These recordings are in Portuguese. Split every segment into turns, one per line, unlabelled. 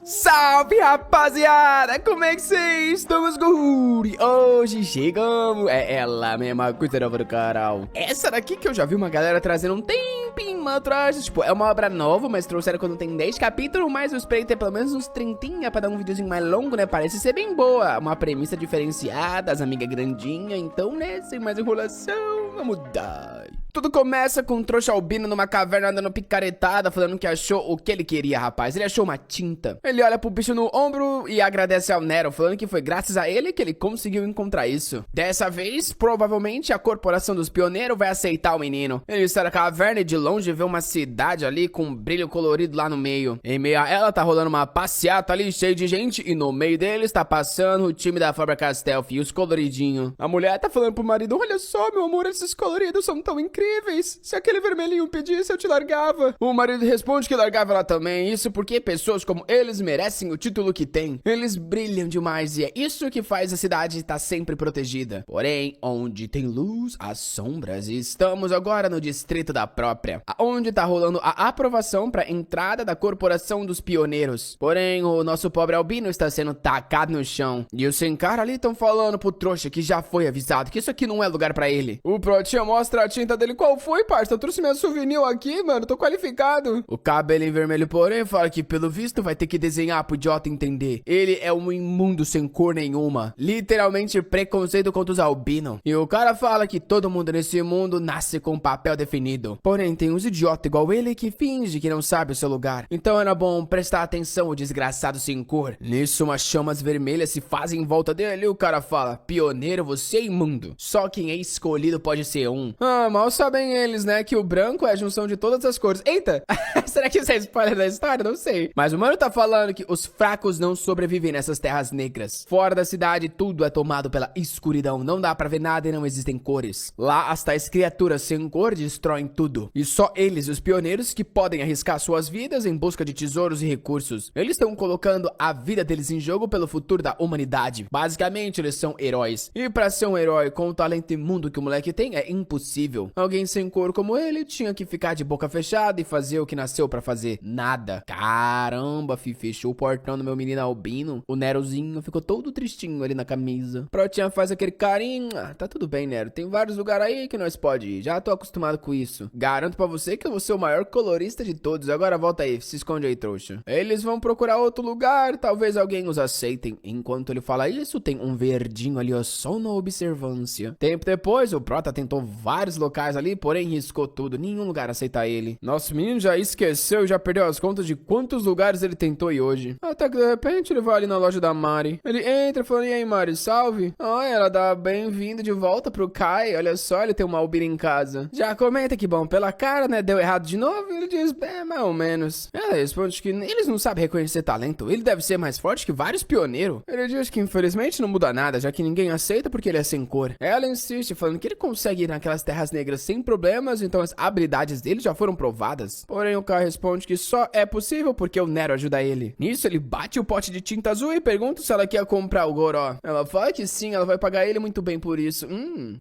Salve, rapaziada! Como é que vocês estão, guri? Hoje chegamos, é ela mesma, coisa nova do canal. Essa daqui que eu já vi uma galera trazendo um tempinho atrás. Tipo, é uma obra nova, mas trouxeram quando tem 10 capítulos. Mas eu esperei ter pelo menos uns 30 pra dar um videozinho mais longo, né? Parece ser bem boa. Uma premissa diferenciada, as amigas grandinhas. Então, né, sem mais enrolação, vamos dar. Tudo começa com um trouxa albino numa caverna andando picaretada, falando que achou o que ele queria, rapaz. Ele achou uma tinta. Ele olha pro bicho no ombro e agradece ao Nero, falando que foi graças a ele que ele conseguiu encontrar isso. Dessa vez, provavelmente, a corporação dos pioneiros vai aceitar o menino. Ele está na caverna e de longe vê uma cidade ali com um brilho colorido lá no meio. Em meio a ela tá rolando uma passeata ali cheia de gente e no meio deles tá passando o time da Faber-Castell e os coloridinhos. A mulher tá falando pro marido, olha só, meu amor, esses coloridos são tão incríveis. Se aquele vermelhinho pedisse, eu te largava. O marido responde que largava ela também. Isso porque pessoas como eles merecem o título que têm. Eles brilham demais e é isso que faz a cidade estar sempre protegida. Porém, onde tem luz, há sombras. E estamos agora no distrito da própria, onde tá rolando a aprovação para entrada da corporação dos pioneiros. Porém, o nosso pobre albino está sendo tacado no chão. E os sem cara ali estão falando pro trouxa que já foi avisado que isso aqui não é lugar pra ele. O Protinha mostra a tinta dele. Qual foi, parça? Eu trouxe minha souvenir aqui, mano. Tô qualificado. O cabelo em vermelho, porém, fala que pelo visto vai ter que desenhar pro idiota entender. Ele é um imundo sem cor nenhuma. Literalmente preconceito contra os albinos. E o cara fala que todo mundo nesse mundo nasce com um papel definido. Porém, tem uns idiotas igual ele que finge que não sabe o seu lugar. Então era bom prestar atenção, o desgraçado sem cor. Nisso, umas chamas vermelhas se fazem em volta dele e o cara fala, pioneiro, você é imundo. Só quem é escolhido pode ser um. Ah, mal sabem eles, né, que o branco é a junção de todas as cores. Eita, será que isso é spoiler da história? Não sei. Mas o mano tá falando que os fracos não sobrevivem nessas terras negras. Fora da cidade, tudo é tomado pela escuridão. Não dá pra ver nada e não existem cores. Lá, as tais criaturas sem cor destroem tudo. E só eles, os pioneiros, que podem arriscar suas vidas em busca de tesouros e recursos. Eles estão colocando a vida deles em jogo pelo futuro da humanidade. Basicamente, eles são heróis. E pra ser um herói com o talento imundo que o moleque tem, é impossível. Alguém sem cor como ele tinha que ficar de boca fechada e fazer o que nasceu pra fazer. Nada. Caramba, fechou o portão do meu menino albino. O Nerozinho ficou todo tristinho ali na camisa. Protinha faz aquele carinho. Ah, tá tudo bem, Nero. Tem vários lugares aí que nós pode ir. Já tô acostumado com isso. Garanto pra você que eu vou ser o maior colorista de todos. Agora volta aí, se esconde aí, trouxa. Eles vão procurar outro lugar. Talvez alguém os aceitem. Enquanto ele fala isso, tem um verdinho ali, ó, só na observância. Tempo depois, o Prota tentou vários locais ali, porém riscou tudo, nenhum lugar aceita ele. Nosso menino já esqueceu e já perdeu as contas de quantos lugares ele tentou ir hoje. Até que de repente ele vai ali na loja da Mari. Ele entra falando, e aí Mari, salve? Ah, ela dá bem-vindo de volta pro Kai, olha só, ele tem uma albina em casa. Já comenta que bom, pela cara, né, deu errado de novo, ele diz, mais ou menos. Ela responde que eles não sabem reconhecer talento, ele deve ser mais forte que vários pioneiros. Ele diz que infelizmente não muda nada, já que ninguém aceita porque ele é sem cor. Ela insiste, falando que ele consegue ir naquelas terras negras sem problemas, então as habilidades dele já foram provadas. Porém, o cara responde que só é possível porque o Nero ajuda ele. Nisso, ele bate o pote de tinta azul e pergunta se ela quer comprar o Goró. Ela fala que sim, ela vai pagar ele muito bem por isso.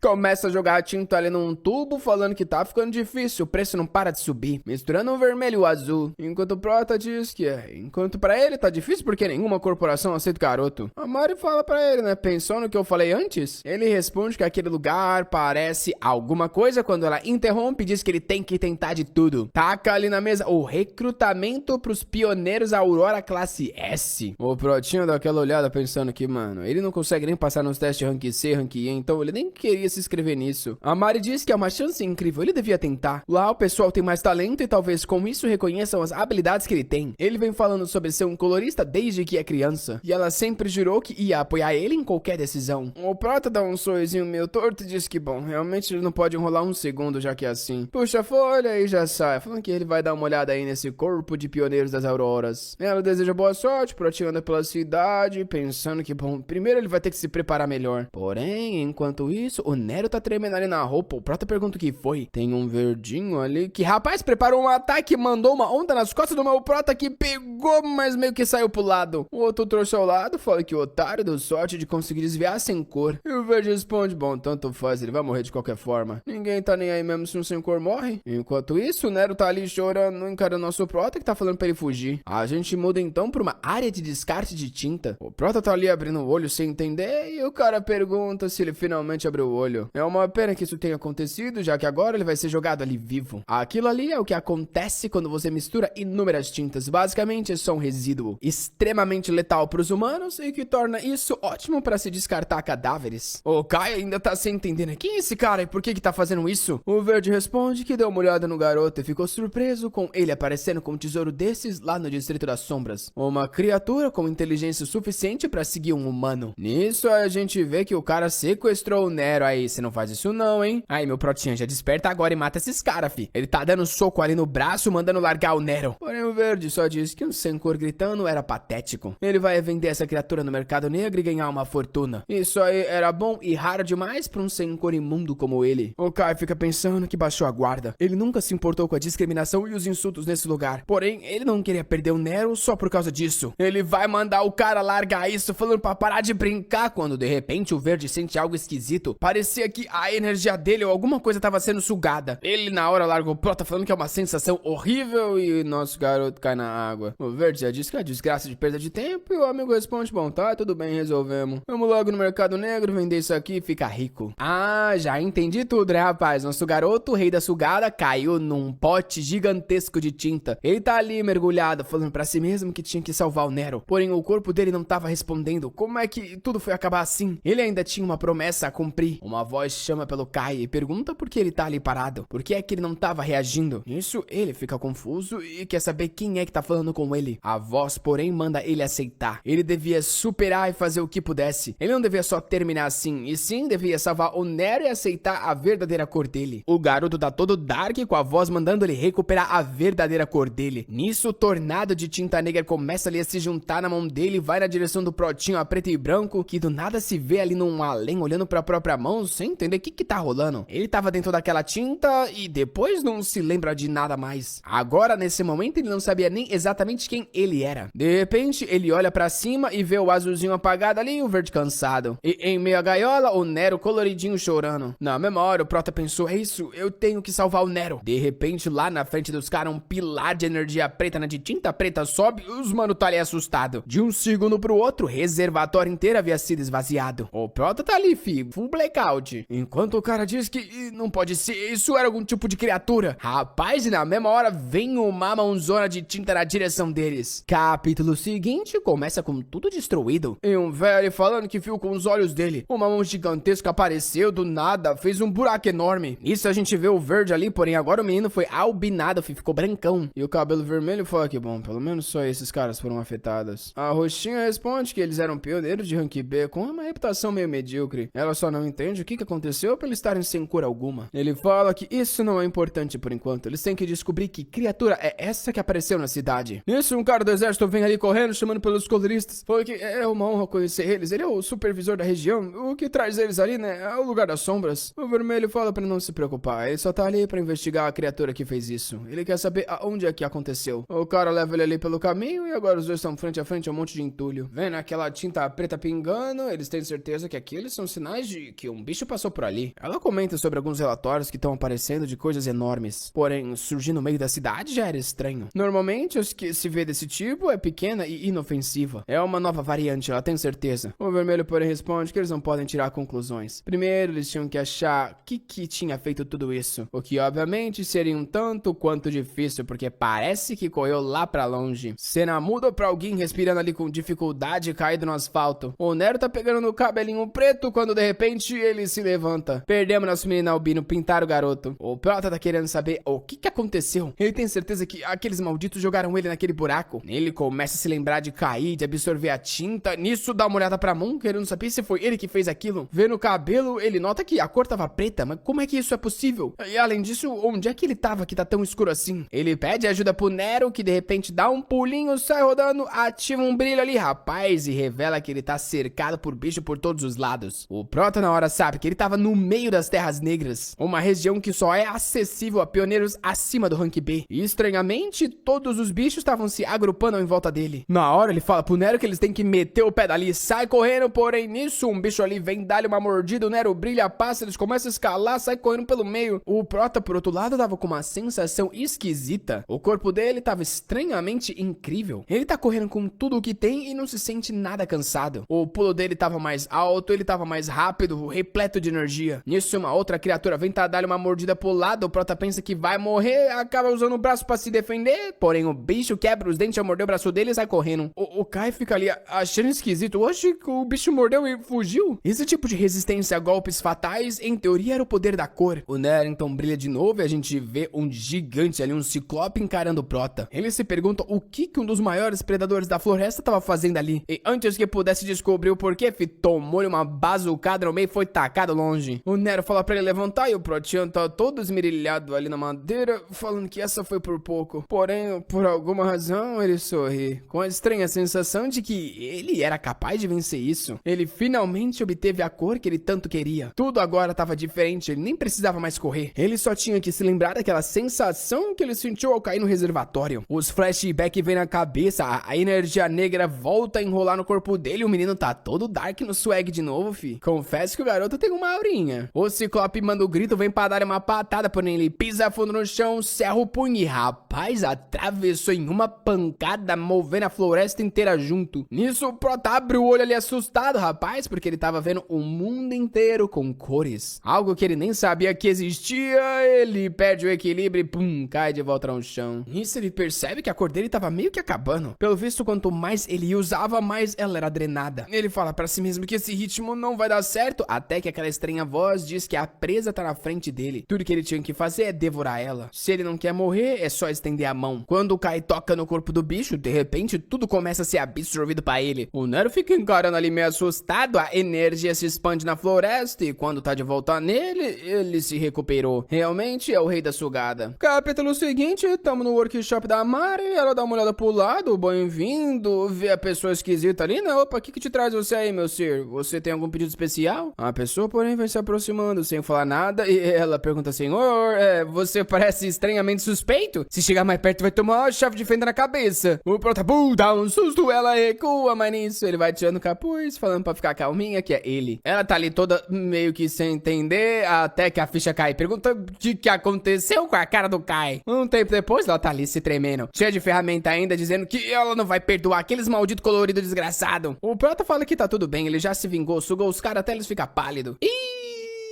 Começa a jogar a tinta ali num tubo, falando que tá ficando difícil, o preço não para de subir, misturando o vermelho e o azul. Enquanto o Prota diz que enquanto pra ele tá difícil porque nenhuma corporação aceita o garoto. A Mari fala pra ele, né, pensou no que eu falei antes? Ele responde que aquele lugar parece alguma coisa quando ela interrompe e diz que ele tem que tentar de tudo. Taca ali na mesa o recrutamento pros pioneiros Aurora classe S. O Protinho dá aquela olhada pensando que, mano, ele não consegue nem passar nos testes rank C, rank E, então ele nem queria se inscrever nisso. A Mari diz que é uma chance incrível, ele devia tentar. Lá o pessoal tem mais talento e talvez com isso reconheçam as habilidades que ele tem. Ele vem falando sobre ser um colorista desde que é criança. E ela sempre jurou que ia apoiar ele em qualquer decisão. O Prota dá um sorrisinho meio torto e diz que, bom, realmente ele não pode enrolar um segundo já que é assim. Puxa a folha e já sai, falando que ele vai dar uma olhada aí nesse corpo de pioneiros das auroras. Ela deseja boa sorte, Protinho anda pela cidade, pensando que, bom, primeiro ele vai ter que se preparar melhor. Porém, enquanto isso, o Nero tá tremendo ali na roupa. O Prota pergunta o que foi. Tem um verdinho ali que, rapaz, preparou um ataque e mandou uma onda nas costas do meu Prota que pegou pegou, mas meio que saiu pro lado. O outro trouxe ao lado, fala que o otário deu sorte de conseguir desviar sem cor. E o verde responde, bom, tanto faz, ele vai morrer de qualquer forma. Ninguém tá nem aí mesmo se um sem cor morre. Enquanto isso, o Nero tá ali chorando, encarando nosso prota que tá falando pra ele fugir. A gente muda então pra uma área de descarte de tinta. O prota tá ali abrindo o olho sem entender e o cara pergunta se ele finalmente abriu o olho. É uma pena que isso tenha acontecido, já que agora ele vai ser jogado ali vivo. Aquilo ali é o que acontece quando você mistura inúmeras tintas. Basicamente é só um resíduo extremamente letal pros humanos e que torna isso ótimo pra se descartar cadáveres. O Kai ainda tá sem entender, né? Quem é esse cara e por que tá fazendo isso? O verde responde que deu uma olhada no garoto e ficou surpreso com ele aparecendo com um tesouro desses lá no Distrito das Sombras. Uma criatura com inteligência suficiente pra seguir um humano. Nisso a gente vê que o cara sequestrou o Nero. Aí, você não faz isso não, hein? Aí, meu protinha, já desperta agora e mata esses caras, fi. Ele tá dando soco ali no braço, mandando largar o Nero. Porém, o verde só diz que um sem cor gritando era patético. Ele vai vender essa criatura no mercado negro e ganhar uma fortuna. Isso aí era bom e raro demais pra um sem cor imundo como ele. O Kai fica pensando que baixou a guarda. Ele nunca se importou com a discriminação e os insultos nesse lugar. Porém, ele não queria perder o Nero só por causa disso. Ele vai mandar o cara largar isso, falando pra parar de brincar, quando de repente o verde sente algo esquisito. Parecia que a energia dele ou alguma coisa tava sendo sugada. Ele na hora larga o prota falando que é uma sensação horrível e nosso garoto cai na água. O verde já disse que é desgraça de perda de tempo e o amigo responde, bom, tá, tudo bem, resolvemos. Vamos logo no mercado negro vender isso aqui e ficar rico. Ah, já entendi tudo, né, rapaz? Nosso garoto, o rei da sugada, caiu num pote gigantesco de tinta. Ele tá ali mergulhado, falando pra si mesmo que tinha que salvar o Nero. Porém, o corpo dele não tava respondendo. Como é que tudo foi acabar assim? Ele ainda tinha uma promessa a cumprir. Uma voz chama pelo Kai e pergunta por que ele tá ali parado. Por que é que ele não tava reagindo? Nisso, ele fica confuso e quer saber quem é que tá falando com ele. A voz, porém, manda ele aceitar. Ele devia superar e fazer o que pudesse. Ele não devia só terminar assim, e sim devia salvar o Nero e aceitar a verdadeira cor dele. O garoto tá todo dark com a voz mandando ele recuperar a verdadeira cor dele. Nisso, o tornado de tinta negra começa ali a se juntar na mão dele e vai na direção do protinho a preto e branco, que do nada se vê ali num além olhando pra própria mão sem entender o que tá rolando. Ele tava dentro daquela tinta e depois não se lembra de nada mais. Agora, nesse momento, ele não sabia nem exatamente quem ele era. De repente, ele olha pra cima e vê o azulzinho apagado ali e o verde cansado. E em meio à gaiola, o Nero coloridinho chorando. Na mesma hora, o prota pensou, é isso, eu tenho que salvar o Nero. De repente, lá na frente dos caras, um pilar de energia preta, de tinta preta sobe e os mano tá ali assustado. De um segundo pro outro, o reservatório inteiro havia sido esvaziado. O prota tá ali, fi, full blackout. Enquanto o cara diz que não pode ser, isso era algum tipo de criatura. Rapaz, e na mesma hora vem uma mãozona de tinta na direção deles. Capítulo seguinte começa com tudo destruído. E um velho falando que viu com os olhos dele. Uma mão gigantesca apareceu do nada, fez um buraco enorme. Isso a gente vê o verde ali, porém agora o menino foi albinado, fi, ficou brancão. E o cabelo vermelho fala que bom, pelo menos só esses caras foram afetados. A roxinha responde que eles eram pioneiros de rank B com uma reputação meio medíocre. Ela só não entende o que aconteceu pra eles estarem sem cor alguma. Ele fala que isso não é importante por enquanto. Eles têm que descobrir que criatura é essa que apareceu na cidade. Nisso, um cara do exército vem ali correndo, chamando pelos coloristas. Falou que é uma honra conhecer eles. Ele é o supervisor da região. O que traz eles ali, né? É o lugar das sombras. O vermelho fala pra não se preocupar. Ele só tá ali pra investigar a criatura que fez isso. Ele quer saber aonde é que aconteceu. O cara leva ele ali pelo caminho e agora os dois estão frente a frente a um monte de entulho. Vendo aquela tinta preta pingando, eles têm certeza que aqueles são sinais de que um bicho passou por ali. Ela comenta sobre alguns relatórios que estão aparecendo de coisas enormes. Porém, surgir no meio da cidade já era estranho. Normalmente, os que se vê desse tipo é pequena e inofensiva. É uma nova variante, ela tem certeza. O vermelho, porém, responde que eles não podem tirar conclusões. Primeiro, eles tinham que achar que tinha feito tudo isso. O que, obviamente, seria um tanto quanto difícil, porque parece que correu lá pra longe. Cena muda pra alguém respirando ali com dificuldade caído no asfalto. O Nero tá pegando no cabelinho preto quando, de repente, ele se levanta. Perdemos nosso menino albino, pintar o garoto. O prota tá querendo saber o que aconteceu. Ele tem certeza que aqueles malditos jogaram ele naquele buraco. Ele começa a se lembrar de cair, de absorver a tinta. Nisso, dá uma olhada pra mão, querendo saber se foi ele que fez aquilo. Vendo o cabelo, ele nota que a cor tava preta, mas como é que isso é possível? E além disso, onde é que ele tava que tá tão escuro assim? Ele pede ajuda pro Nero, que de repente dá um pulinho, sai rodando, ativa um brilho ali, rapaz, e revela que ele tá cercado por bicho por todos os lados. O prota na hora sabe que ele tava no meio das Terras Negras, uma região que só é acessível a pioneiros acima do rank B. E estranhamente, todos os bichos estavam estavam se agrupando em volta dele. Na hora ele fala pro Nero que eles têm que meter o pé dali, sai correndo, porém nisso um bicho ali vem dar-lhe uma mordida, o Nero brilha, passa, eles começam a escalar, sai correndo pelo meio. O Prota, por outro lado, tava com uma sensação esquisita. O corpo dele tava estranhamente incrível. Ele tá correndo com tudo o que tem e não se sente nada cansado. O pulo dele tava mais alto, ele tava mais rápido, repleto de energia. Nisso uma outra criatura vem dar-lhe uma mordida pro lado, o Prota pensa que vai morrer, acaba usando o braço pra se defender, porém o bicho quebra os dentes ao morder o braço dele e sai correndo. O Kai fica ali achando esquisito. Oxe, o bicho mordeu e fugiu. Esse tipo de resistência a golpes fatais, em teoria, era o poder da cor. O Nero então brilha de novo e a gente vê um gigante ali, um ciclope encarando o Prota. Ele se pergunta o que um dos maiores predadores da floresta estava fazendo ali. E antes que pudesse descobrir o porquê, tomou-lhe uma bazucada no meio e foi tacado longe. O Nero fala pra ele levantar e o Protinho tá todo esmerilhado ali na madeira, falando que essa foi por pouco. Porém, por alguma razão, ele sorri, com a estranha sensação de que ele era capaz de vencer isso. Ele finalmente obteve a cor que ele tanto queria. Tudo agora estava diferente, ele nem precisava mais correr. Ele só tinha que se lembrar daquela sensação que ele sentiu ao cair no reservatório. Os flashbacks vêm na cabeça, a energia negra volta a enrolar no corpo dele, o menino tá todo dark no swag de novo, fi. Confesso que o garoto tem uma aurinha. O Ciclope manda o grito, vem pra dar uma patada, porém ele pisa fundo no chão, cerra o punho e, rapaz, atravessou em uma pancada, movendo a floresta inteira junto. Nisso, o Prota abre o olho ali assustado, rapaz, porque ele tava vendo o mundo inteiro com cores. Algo que ele nem sabia que existia, ele perde o equilíbrio e pum, cai de volta no chão. Nisso ele percebe que a cor dele tava meio que acabando. Pelo visto, quanto mais ele usava, mais ela era drenada. Ele fala pra si mesmo que esse ritmo não vai dar certo, até que aquela estranha voz diz que a presa tá na frente dele. Tudo que ele tinha que fazer é devorar ela. Se ele não quer morrer, é só estender a mão. Quando o Kai toca no corpo do bicho, de repente tudo começa a ser absorvido pra ele. O Nero fica encarando ali meio assustado, a energia se expande na floresta e quando tá de volta nele, ele se recuperou. Realmente é o rei da sugada. Capítulo seguinte, tamo no workshop da Mari, ela dá uma olhada pro lado, bem-vindo, vê a pessoa esquisita ali, né? Opa, o que te traz você aí, meu ser? Você tem algum pedido especial? A pessoa, porém, vai se aproximando sem falar nada e ela pergunta, senhor, você parece estranhamente suspeito? Se chegar mais perto vai tomar uma chave de fenda na cabeça. O Prota dá um susto, ela recua, mas nisso ele vai tirando o capuz, falando pra ficar calminha, que é ele. Ela tá ali toda meio que sem entender, até que a ficha cai. Pergunta o que aconteceu com a cara do Kai. Um tempo depois, ela tá ali se tremendo, cheia de ferramenta ainda, dizendo que ela não vai perdoar aqueles malditos coloridos desgraçados. O Prota fala que tá tudo bem, ele já se vingou, sugou os caras até eles ficar pálido.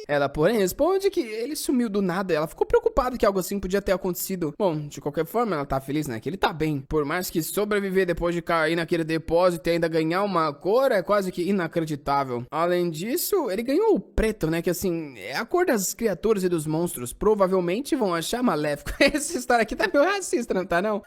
Ela, porém, responde que ele sumiu do nada. Ela ficou preocupada que algo assim podia ter acontecido. Bom, de qualquer forma, ela tá feliz, né? Que ele tá bem. Por mais que sobreviver depois de cair naquele depósito e ainda ganhar uma cor é quase que inacreditável. Além disso, ele ganhou o preto, né? Que assim, é a cor das criaturas e dos monstros. Provavelmente vão achar maléfico. Essa história aqui tá meio racista, não tá não?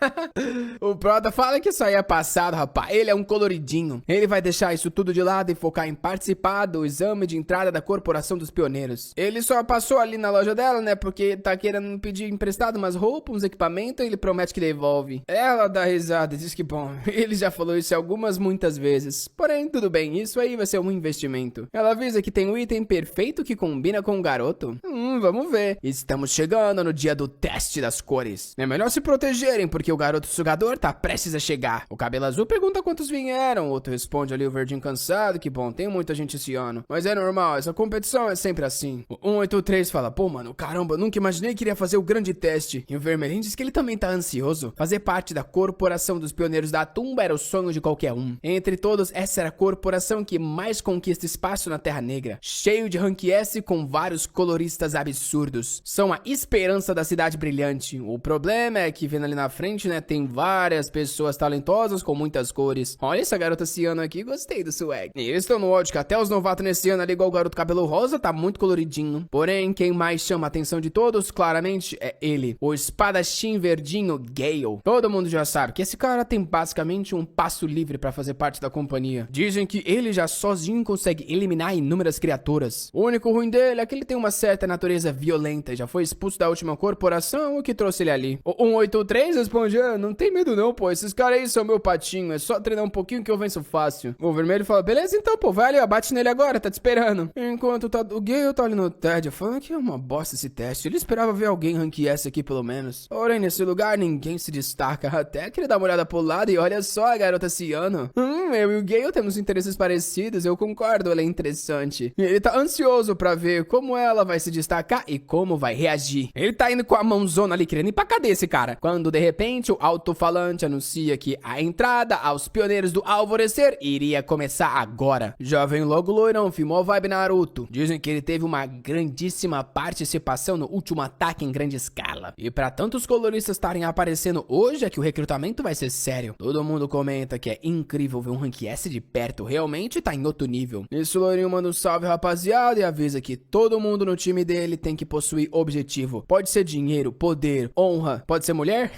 O Prota fala que isso aí é passado, rapaz. Ele é um coloridinho. Ele vai deixar isso tudo de lado e focar em participar do exame de entrada da Corporação dos Pioneiros. Ele só passou ali na loja dela, né, porque tá querendo pedir emprestado umas roupas, uns equipamentos e ele promete que devolve. Ela dá risada e diz que bom, ele já falou isso muitas vezes. Porém, tudo bem, isso aí vai ser um investimento. Ela avisa que tem um item perfeito que combina com o garoto. Vamos ver. Estamos chegando no dia do teste das cores. É melhor se protegerem, porque o garoto sugador tá prestes a chegar. O cabelo azul pergunta quantos vieram, outro responde ali o verdinho cansado, que bom, tem muita gente esse ano. Mas é normal, essa competição é sempre assim. O 183 fala, pô mano, caramba, nunca imaginei que iria fazer o grande teste. E o vermelhinho diz que ele também tá ansioso. Fazer parte da Corporação dos Pioneiros da Tumba era o sonho de qualquer um. Entre todos, essa era a corporação que mais conquista espaço na Terra Negra. Cheio de rank S com vários coloristas absurdos. São a esperança da cidade brilhante. O problema é que vendo ali na frente, né, tem várias pessoas talentosas com muitas cores. Olha essa garota esse ano aqui, gostei do swag. E eles estão no ódio que até os novatos nesse ano ali, igual o garoto cabelo rosa, tá muito coloridinho. Porém, quem mais chama a atenção de todos, claramente, é ele, o espadachim verdinho Gale. Todo mundo já sabe que esse cara tem basicamente um passo livre pra fazer parte da companhia. Dizem que ele já sozinho consegue eliminar inúmeras criaturas. O único ruim dele é que ele tem uma certa natureza violenta e já foi expulso da última corporação, o que trouxe ele ali. O 183 responde, não tem medo não, pô, esses caras aí são meu patinho, é só treinar um pouquinho que eu venço fácil. O vermelho fala, beleza então, pô, vai ali, ó, bate nele agora, tá te esperando. Enquanto tá o Gale tá ali no TED falando que é uma bosta esse teste. Ele esperava ver alguém rank S aqui pelo menos. Porém, nesse lugar ninguém se destaca. Até que ele dá uma olhada pro lado e olha só a garota Ciano. Eu e o Gale temos interesses parecidos, eu concordo, ela é interessante. E ele tá ansioso pra ver como ela vai se destacar e como vai reagir. Ele tá indo com a mãozona ali querendo ir pra cadeia esse cara. Quando de repente o alto-falante anuncia que a entrada aos pioneiros do alvorecer iria começar agora. Já vem logo o loirão, filmou a vibe Naruto. Dizem que ele teve uma grandíssima participação no último ataque em grande escala. E pra tantos coloristas estarem aparecendo hoje é que o recrutamento vai ser sério. Todo mundo comenta que é incrível ver um rank S de perto, realmente tá em outro nível. Isso, o loirinho manda um salve rapaziada e avisa que todo mundo no time dele tem que possuir objetivo. Pode ser dinheiro, poder, honra, pode ser mulher?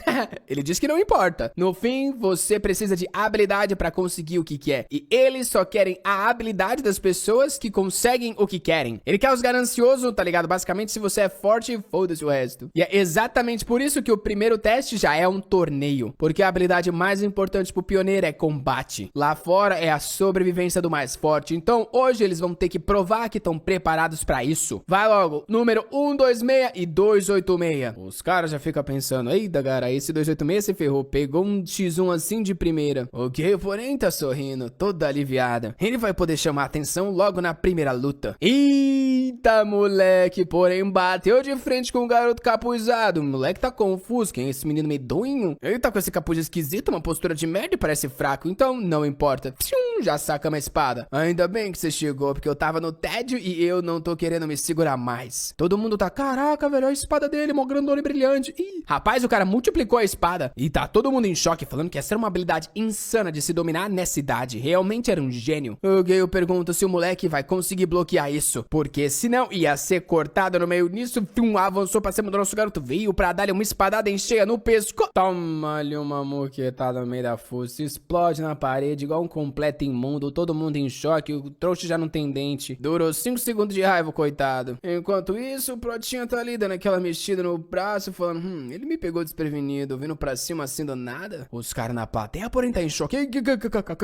Ele diz que não importa. No fim, você precisa de habilidade pra conseguir o que quer. E eles só querem a habilidade das pessoas que conseguem o que querem. Ele quer os gananciosos, tá ligado? Basicamente, se você é forte, foda-se o resto. E é exatamente por isso que o primeiro teste já é um torneio. Porque a habilidade mais importante pro pioneiro é combate. Lá fora é a sobrevivência do mais forte. Então, hoje eles vão ter que provar que estão preparados pra isso. Vai logo, número 126 e 286. Os caras já ficam pensando, eita, cara, esse 286 se ferrou, pegou um X1 assim de primeira. O Gale, porém, tá sorrindo, toda aliviada. Ele vai poder chamar a atenção logo na primeira luta. Eita, moleque, porém, bateu de frente com o garoto capuzado. O moleque tá confuso, quem é esse menino medonho? Ele tá com esse capuz esquisito, uma postura de merda e parece fraco, então não importa. Já saca uma espada. Ainda bem que você chegou, porque eu tava no tédio e eu não tô querendo me segurar mais. Todo mundo tá, caraca, velho, a espada dele, mó grandona e brilhante. Ih, rapaz, o cara multiplicou a espada. E tá todo mundo em choque, falando que essa era uma habilidade insana de se dominar nessa idade. Realmente era um gênio. O Gale pergunta se o moleque vai conseguir bloquear isso, porque senão ia ser cortado no meio nisso. Avançou pra cima do nosso garoto, veio pra dar-lhe uma espadada em cheia no pescoço. Toma-lhe uma moquetada no meio da fuça, explode na parede igual um completo imundo, todo mundo em choque, o trouxa já não tem dente. Durou 5 segundos de raiva, coitado. Enquanto isso, o Protinha tá ali dando aquela mexida no braço, falando, ele me pegou desprevenido, vindo pra cima assim do nada. Os caras na plateia, porém, tá em choque.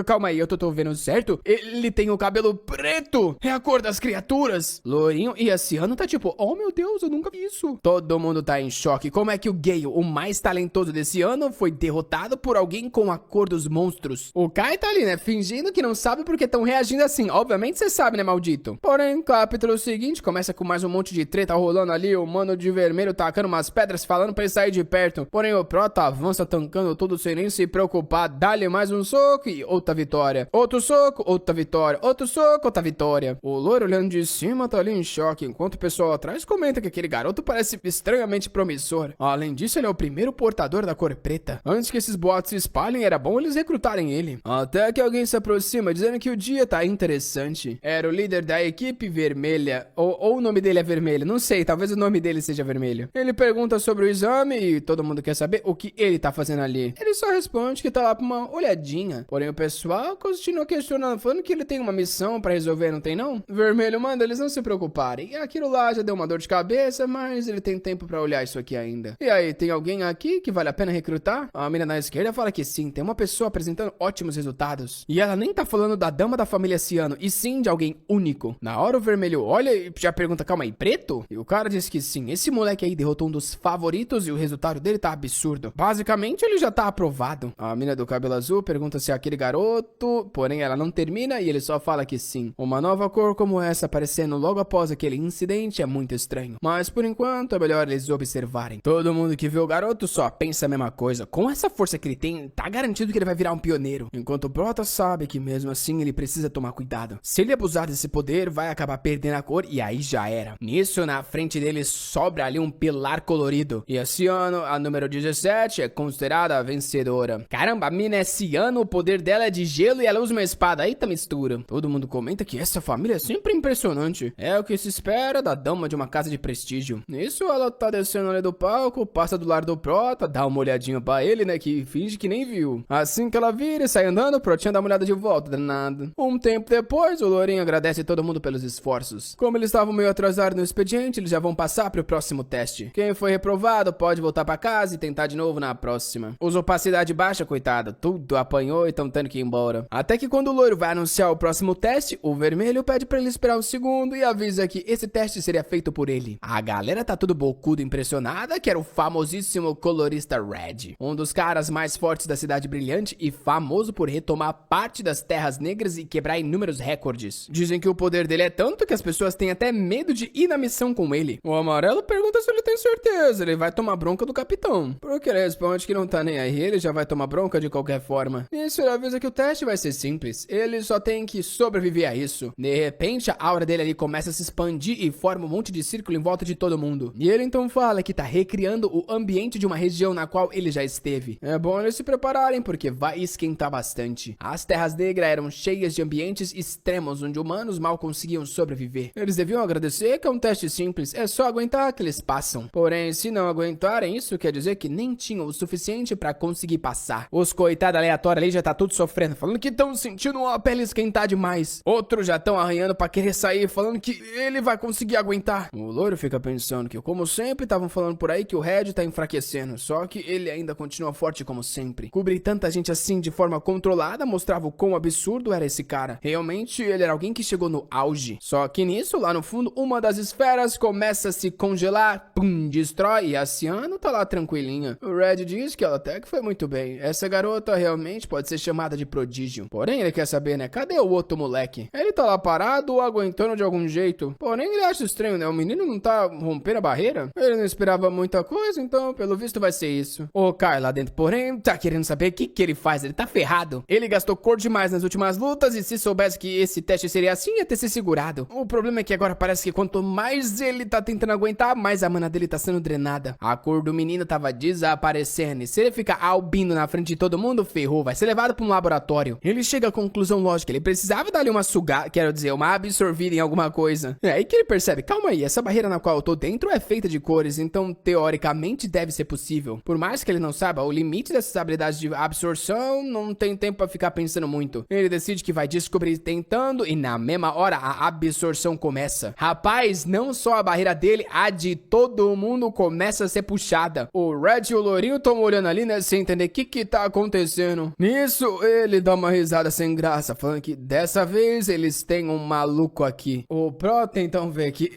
Calma aí, eu tô vendo certo? Ele tem o cabelo preto, é a cor das criaturas. Lourinho e a Ciano tá tipo, oh meu Deus, eu nunca vi isso. Todo mundo tá em choque. Como é que o Gale, o mais talentoso desse ano, foi derrotado por alguém com a cor dos monstros? O Kai tá ali, né, fingindo que não sabe porque estão reagindo assim. Obviamente você sabe, né, maldito? Porém, capítulo seguinte começa com mais um monte de treta rolando ali. O mano de vermelho tacando umas pedras, falando pra ele sair de perto. Porém, o Prota avança tancando tudo sem nem se preocupar. Dá-lhe mais um soco e outra vitória. Outro soco, outra vitória. Outro soco, outra vitória. O loiro olhando de cima tá ali em choque, enquanto o pessoal atrás comenta que aquele garoto parece estranhamente promissor. Além disso, ele é o primeiro portador da cor preta. Antes que esses boatos se espalhem, era bom eles recrutarem ele. Até que alguém se aproxima dizendo que o dia tá interessante. Era o líder da equipe vermelha. Ou o nome dele é vermelho, não sei, talvez o nome dele seja vermelho. Ele pergunta sobre o exame e todo mundo quer saber o que ele tá fazendo ali. Ele só responde que tá lá pra uma olhadinha. Porém o pessoal continua questionando, falando que ele tem uma missão pra resolver, não tem não? Vermelho manda eles não se preocuparem. Aquilo lá já deu uma dor de cabeça, mas ele tem tempo pra olhar isso aqui ainda. E aí, tem alguém aqui que vale a pena recrutar? A mina na esquerda fala que sim, tem uma pessoa apresentando ótimos resultados. E ela nem tá falando da dama da família Ciano, e sim de alguém único. Na hora o vermelho olha e já pergunta, calma aí, preto? E o cara diz que sim, esse moleque aí derrotou um dos favoritos e o resultado dele tá absurdo. Basicamente ele já tá aprovado. A mina do cabelo azul pergunta se é aquele garoto, porém ela não termina e ele só fala que sim. Uma nova cor como essa aparecendo logo após aquele incidente é muito estranho. Mas por enquanto é melhor eles observarem. Todo mundo que vê o garoto só pensa a mesma coisa. Com essa força que ele tem, tá garantido que ele vai virar um pioneiro. Enquanto o Prota sabe que mesmo assim ele precisa tomar cuidado. Se ele abusar desse poder, vai acabar perdendo a cor e aí já era. Nisso, na frente dele sobra ali um pilar colorido. E a Ciano, a número 17, é considerada a vencedora. Caramba, a mina é Ciano, o poder dela é de gelo e ela usa uma espada. Eita mistura. Todo mundo comenta que essa família é sempre impressionante. É o que se espera da dama de uma casa de prestígio. Nisso, ela tá descendo ali do palco, passa do lado do Prota, dá uma olhadinha pra ele, né, que finge que nem viu. Assim que ela vira e sai andando, o Protinha dá uma olhada de volta, danado. Um tempo depois, o Lourinho agradece todo mundo pelos esforços. Como eles estavam meio atrasados no expediente, eles já vão passar pro próximo teste. Quem foi reprovado pode voltar pra casa e tentar de novo na próxima. Os opacidade baixa, coitado, tudo apanhou e tão tendo que ir embora. Até que quando o loiro vai anunciar o próximo teste, o vermelho pede pra ele esperar um segundo e avisa avisa que esse teste seria feito por ele. A galera tá tudo bocudo impressionada que era o famosíssimo colorista Red, um dos caras mais fortes da Cidade Brilhante e famoso por retomar parte das Terras Negras e quebrar inúmeros recordes. Dizem que o poder dele é tanto que as pessoas têm até medo de ir na missão com ele. O Amarelo pergunta se ele tem certeza, ele vai tomar bronca do capitão. Porque ele responde que não tá nem aí, ele já vai tomar bronca de qualquer forma. Isso ele avisa que o teste vai ser simples, ele só tem que sobreviver a isso. De repente, a aura dele ali começa a se expandir e forma um monte de círculo em volta de todo mundo. E ele então fala que tá recriando o ambiente de uma região na qual ele já esteve. É bom eles se prepararem, porque vai esquentar bastante. As Terras Negras eram cheias de ambientes extremos, onde humanos mal conseguiam sobreviver. Eles deviam agradecer que é um teste simples, é só aguentar que eles passam. Porém, se não aguentarem, isso quer dizer que nem tinham o suficiente pra conseguir passar. Os coitados aleatórios ali já tá tudo sofrendo, falando que estão sentindo a pele esquentar demais. Outros já estão arranhando pra querer sair, falando que ele vai conseguir aguentar. O loiro fica pensando que, como sempre, estavam falando por aí que o Red tá enfraquecendo, só que ele ainda continua forte como sempre. Cobrir tanta gente assim de forma controlada mostrava o quão absurdo era esse cara. Realmente, ele era alguém que chegou no auge. Só que nisso, lá no fundo, uma das esferas começa a se congelar, pum, destrói, e a Ciano tá lá tranquilinha. O Red diz que ela até que foi muito bem. Essa garota realmente pode ser chamada de prodígio. Porém, ele quer saber, né? Cadê o outro moleque? Ele tá lá parado ou aguentando de algum jeito. Porém, ele acha estranho, né? O menino não tá rompendo a barreira? Ele não esperava muita coisa, então, pelo visto, vai ser isso. O Kai lá dentro, porém, tá querendo saber o que ele faz. Ele tá ferrado. Ele gastou cor demais nas últimas lutas e se soubesse que esse teste seria assim, ia ter se segurado. O problema é que agora parece que quanto mais ele tá tentando aguentar, mais a mana dele tá sendo drenada. A cor do menino tava desaparecendo e se ele ficar albino na frente de todo mundo, ferrou, vai ser levado pra um laboratório. Ele chega à conclusão lógica, ele precisava dar-lhe uma sugada, quero dizer, uma absorvida em alguma coisa. É aí que ele percebe, calma aí, essa barreira na qual eu tô dentro é feita de cores, então teoricamente deve ser possível. Por mais que ele não saiba, o limite dessas habilidades de absorção não tem tempo pra ficar pensando muito. Ele decide que vai descobrir tentando e na mesma hora a absorção começa. Rapaz, não só a barreira dele, a de todo mundo começa a ser puxada. O Red e o Lourinho estão olhando ali, né, sem entender o que tá acontecendo. Nisso, ele dá uma risada sem graça, falando que dessa vez eles têm um maluco aqui. O Prota então vê que,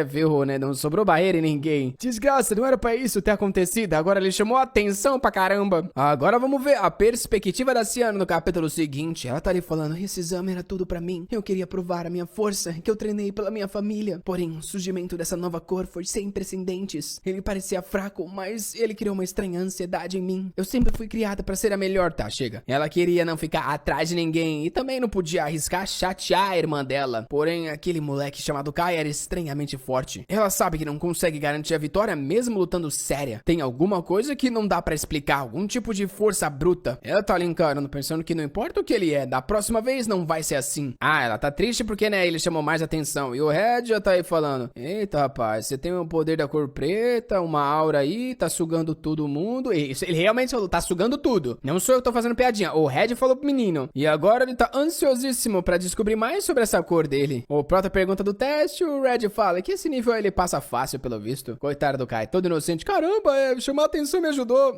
viu, né, não sobrou barreira em ninguém. Desgraça, não era pra isso ter acontecido, agora ele chamou a atenção pra caramba. Agora vamos ver a perspectiva da Ciano no capítulo seguinte. Ela tá ali falando, esse exame era tudo pra mim. Eu queria provar a minha força, que eu treinei pela minha família. Porém, o surgimento dessa nova cor foi sem precedentes. Ele parecia fraco, mas ele criou uma estranha ansiedade em mim. Eu sempre fui criada pra ser a melhor, tá? Chega. Ela queria não ficar atrás de ninguém e também não podia arriscar chatear a irmã dela. Porém, aquele moleque chamado Kai era estranhamente forte. Ela sabe que não consegue garantir a vitória mesmo lutando séria. Tem alguma coisa que não dá pra explicar, algum tipo de força bruta. Ela tá ali encarando, pensando que não importa o que ele é, da próxima vez não vai ser assim. Ah, ela tá triste porque, né, ele chamou mais atenção. E o Red já tá aí falando, eita, rapaz, você tem o poder da cor preta, uma aura aí, tá sugando todo mundo. Isso, ele realmente falou, tá sugando tudo. Não sou eu que tô fazendo piadinha, o Red falou pro menino. E agora ele tá ansiosíssimo pra descobrir mais sobre essa cor dele. O Prota pergunta do teste, o Red fala que esse nível ele passa fácil, pelo visto. Coitado do Kai, todo inocente. Caramba, chamar atenção me ajudou.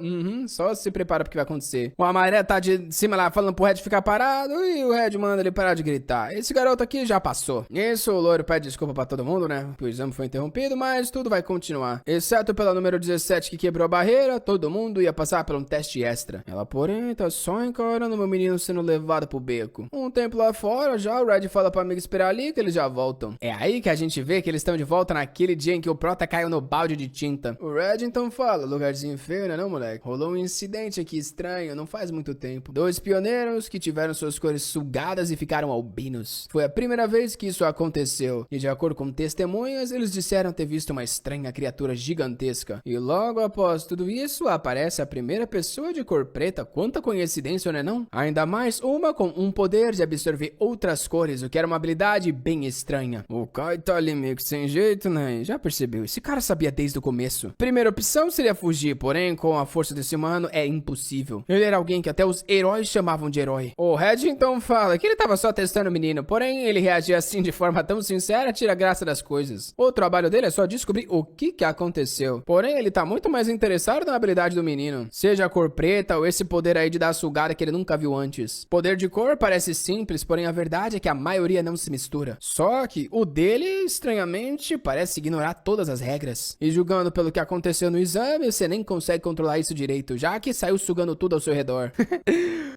Só se prepara pro que vai acontecer. O Amarelo tá de cima lá falando pro Red ficar parado e o Red manda ele parar de gritar. Esse garoto aqui já passou. Isso, o loiro pede desculpa pra todo mundo, né? Que o exame foi interrompido, mas tudo vai continuar. Exceto pela número 17 que quebrou a barreira, todo mundo ia passar por um teste extra. Ela, porém, tá só encarando meu menino sendo levado pro beco. Um tempo lá fora, já o Red fala pra amigo esperar ali que eles já voltam. É aí que a gente vê que eles estão de volta naquele dia em que o Prota caiu no balde de tinta. O Red então fala, lugarzinho feio, né não, moleque? Rolou um incidente aqui estranho, não faz muito tempo. 2 pioneiros que tiveram suas cores sugadas e ficaram albinos. Foi a primeira vez que isso aconteceu. E de acordo com testemunhas, eles disseram ter visto uma estranha criatura gigantesca. E logo após tudo isso, aparece a primeira pessoa de cor preta. Quanta coincidência, né não? Ainda mais uma com um poder de absorver outras cores, o que era uma habilidade bem estranha. O Kai tá ali meio que sem jeito, né? Já percebeu, esse cara sabia desde o começo. Primeira opção seria fugir, porém com a força desse humano é impossível. Ele era alguém que até os heróis chamavam de herói. O Red então fala que ele tava só testando o menino, porém ele reagia assim de forma tão sincera, tira a graça das coisas. O trabalho dele é só descobrir o que aconteceu. Porém ele tá muito mais interessado na habilidade do menino, seja a cor preta ou esse poder aí de dar a sugada que ele nunca viu antes. Poder de cor parece simples, porém a verdade é que a maioria não se mistura. Só que o dele, estranhamente, parece ignorar todas as regras. E julgando pelo que aconteceu no exame, você nem consegue controlar isso direito, já que saiu sugando tudo ao seu redor.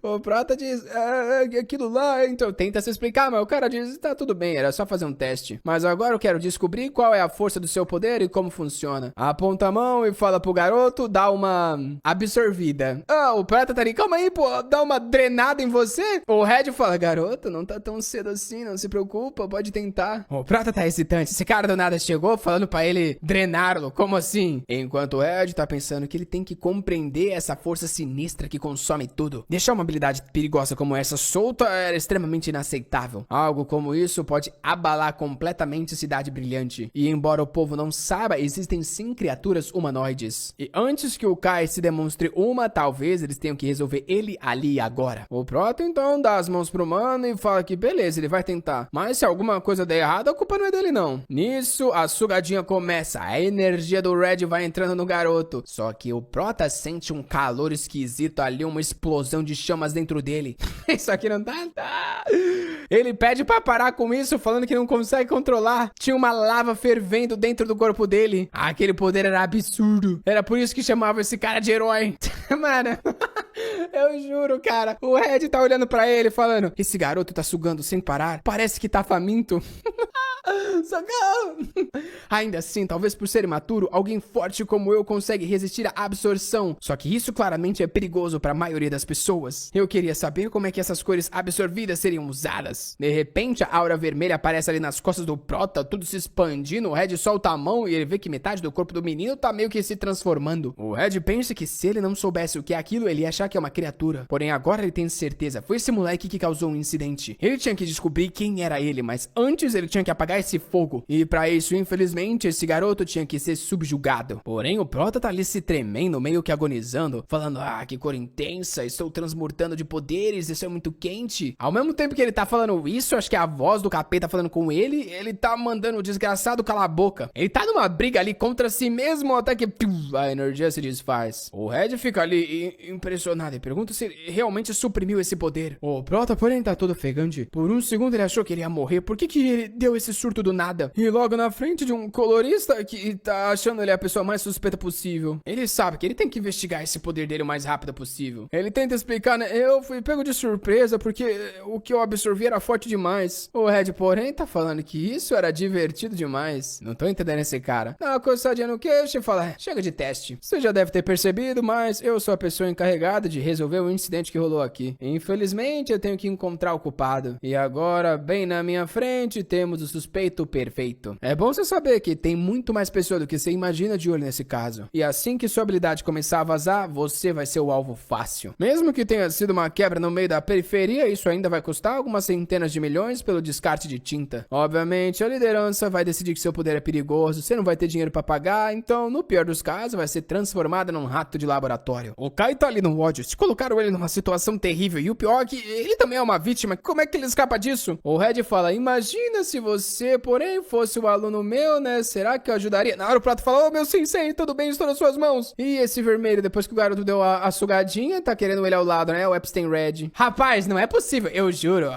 O Prota diz, aquilo lá, então tenta se explicar, mas o cara diz, tá tudo bem, era só fazer um teste. Mas agora eu quero descobrir qual é a força do seu poder e como funciona. Aponta a mão e fala pro garoto, dá uma absorvida. O Prota tá ali, calma aí, pô, dá uma drenada em você? O Red fala, garoto, não tá tão cedo assim, não se preocupa, pode tentar. O Prota tá hesitante, esse cara do nada chegou falando pra ele drená-lo, como assim? Enquanto o Red tá pensando que ele tem que compreender essa força sinistra que consome tudo. Deixar uma habilidade perigosa como essa solta era extremamente inaceitável. Algo como isso pode abalar completamente a cidade brilhante. E embora o povo não saiba, existem sim criaturas humanoides. E antes que o Kai se demonstre uma, talvez eles tenham que resolver ele ali e agora. O Prota então dá as mãos pro mano e fala que beleza, ele vai tentar. Mas se alguma coisa der errado, a culpa não é dele não. Nisso, a sugadinha começa. A energia do Red vai entrando no garoto. Só que o Prota sente um calor esquisito ali, uma explosão de chamas dentro dele. Isso aqui não tá. Ele pede pra parar com isso, falando que não consegue controlar. Tinha uma lava fervendo dentro do corpo dele. Aquele poder era absurdo. Era por isso que chamava esse cara de herói. Mano, eu juro, cara. O Red tá olhando pra ele, falando, esse garoto tá sugando sem parar. Parece que tá faminto. Socorro! Ainda assim, talvez por ser imaturo, alguém forte como eu consegue resistir à absorção. Só que isso claramente é perigoso para a maioria das pessoas. Eu queria saber como é que essas cores absorvidas seriam usadas. De repente, a aura vermelha aparece ali nas costas do Prota, tudo se expandindo. O Red solta a mão e ele vê que metade do corpo do menino tá meio que se transformando. O Red pensa que se ele não soubesse o que é aquilo, ele ia achar que é uma criatura. Porém, agora ele tem certeza. Foi esse moleque que causou o incidente. Ele tinha que descobrir quem era ele, mas antes ele tinha que apagar esse fogo. E pra isso, infelizmente, esse garoto tinha que ser subjugado. Porém, o Prota tá ali se tremendo, meio que agonizando, falando, que cor intensa, estou transmutando de poderes, isso é muito quente. Ao mesmo tempo que ele tá falando isso, acho que a voz do capeta falando com ele tá mandando o desgraçado calar a boca. Ele tá numa briga ali contra si mesmo, até que a energia se desfaz. O Red fica ali impressionado e pergunta se ele realmente suprimiu esse poder. O Prota, porém, tá todo ofegante. Por um segundo ele achou que ele ia morrer. Por que ele deu esse surto do nada? E logo na frente de um colorista que tá achando ele a pessoa mais suspeita possível. Ele sabe que ele tem que investigar esse poder dele o mais rápido possível. Ele tenta explicar, né? Eu fui pego de surpresa porque o que eu absorvi era forte demais. O Red, porém, tá falando que isso era divertido demais. Não tô entendendo esse cara. Dá uma coçadinha no queixo e fala, chega de teste. Você já deve ter percebido, mas eu sou a pessoa encarregada de resolver o incidente que rolou aqui. Infelizmente, eu tenho que encontrar o culpado. E agora, bem na minha frente, temos o suspeito perfeito. É bom você saber que tem muito mais pessoa do que você imagina de olho nesse caso. E assim que sua habilidade começar a vazar, você vai ser o alvo fácil. Mesmo que tenha sido uma quebra no meio da periferia, isso ainda vai custar algumas centenas de milhões pelo descarte de tinta. Obviamente, a liderança vai decidir que seu poder é perigoso, você não vai ter dinheiro pra pagar, então, no pior dos casos, vai ser transformada num rato de laboratório. O Kai tá ali no ódio, se colocaram ele numa situação terrível, e o pior é que ele também é uma vítima, como é que ele escapa disso? O Red fala, imagina se você, porém, fosse o aluno meu, né, será que eu ajudaria? Na hora o Prato fala, meu sensei, tudo bem, estou nas suas mãos. E esse vermelho, depois que o garoto deu a sugadinha, tá querendo ele ao lado, né, o Epstein Red. Rapaz, não é possível, eu juro,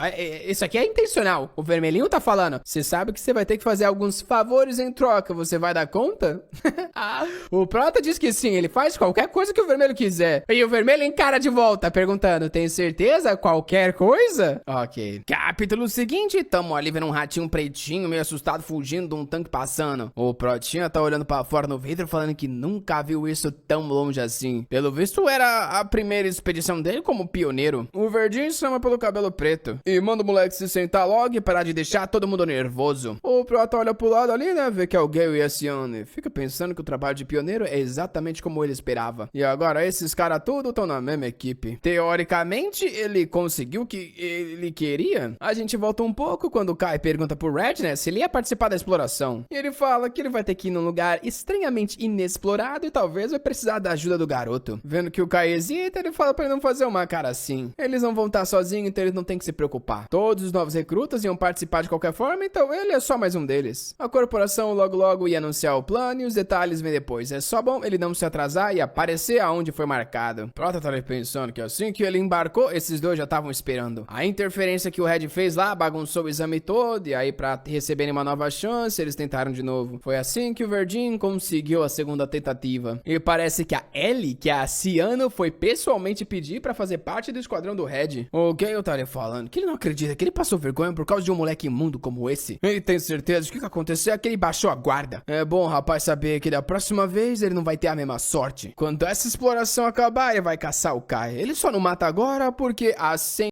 isso aqui é intencional. O vermelhinho tá falando, você sabe que você vai ter que fazer alguns favores em troca, você vai dar conta? O Prota diz que sim, ele faz qualquer coisa que o vermelho quiser. E o vermelho encara de volta, perguntando, tem certeza? Qualquer coisa? Ok. Capítulo seguinte, tamo ali vendo um ratinho pretinho, meio assustado, fugindo de um tanque passando. O Protinha tá olhando pra fora no vidro, falando que nunca viu isso tão longe assim. Pelo visto, era a primeira expedição dele como pioneiro. O verdinho chama pelo cabelo preto e manda o moleque se sentar logo e parar de deixar todo mundo nervoso. O Prota olha pro lado ali, né, vê que é o Gale e a Sione. Fica pensando que o trabalho de pioneiro é exatamente como ele esperava. E agora esses caras tudo estão na mesma equipe. Teoricamente, ele conseguiu o que ele queria. A gente volta um pouco quando o Kai pergunta pro Red, né, se ele ia participar da exploração. E ele fala que ele vai ter que ir num lugar estranhamente inexplorado e talvez vai precisar da ajuda do garoto. Vendo que o Kai hesita, ele fala pra ele não fazer uma cara assim. Eles não vão estar sozinhos, então eles não tem que se preocupar. Todos os novos recrutas iam participar de qualquer forma, então ele é só mais um deles. A corporação logo ia anunciar o plano e os detalhes vêm depois. É só bom ele não se atrasar e aparecer aonde foi marcado. Prota tá ali pensando que assim que ele embarcou, esses dois já estavam esperando. A interferência que o Red fez lá bagunçou o exame todo e aí pra receberem uma nova chance, eles tentaram de novo. Foi assim que o Verdinho conseguiu a segunda tentativa. E parece que a Ellie, que é a Ciano, foi pessoalmente pedir pra fazer parte do esquadrão do Red. O que eu estaria falando? Que ele não acredita que ele passou vergonha por causa de um moleque imundo como esse. Ele tem certeza que o que aconteceu é que ele baixou a guarda. É bom o rapaz saber que da próxima vez ele não vai ter a mesma sorte. Quando essa exploração acabar, ele vai caçar o Kai. Ele só não mata agora porque a